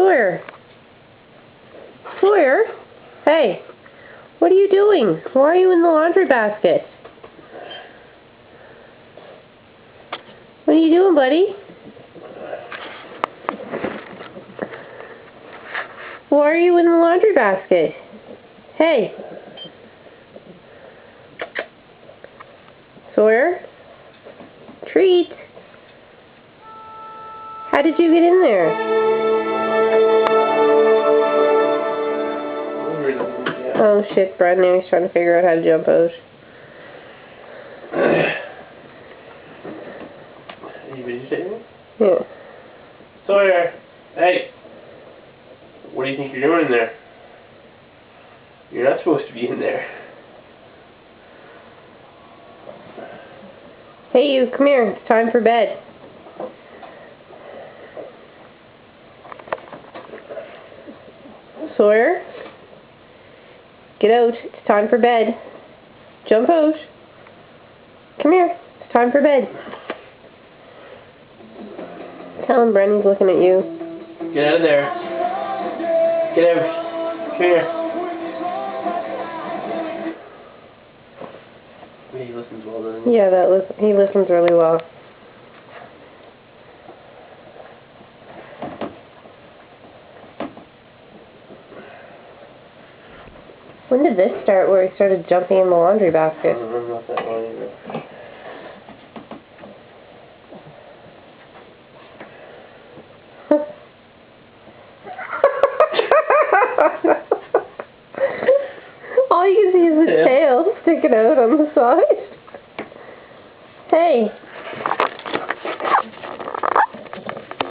Sawyer. Sawyer? Hey. What are you doing? Why are you in the laundry basket? What are you doing, buddy? Why are you in the laundry basket? Hey. Sawyer? Treat. How did you get in there? Oh shit, Brad Nary's trying to figure out how to jump out. Are you videotaping? Yeah. Sawyer! Hey! What do you think you're doing in there? You're not supposed to be in there. Hey you, come here. It's time for bed. Sawyer? Get out. It's time for bed. Jump out. Come here. It's time for bed. Tell him Brendan's looking at you. Get out of there. Get out. Come here. He listens well, doesn't he? Yeah, he listens really well. When did this start where he started jumping in the laundry basket? I don't remember not that long ago. All you can see is his tail sticking out on the side. Hey.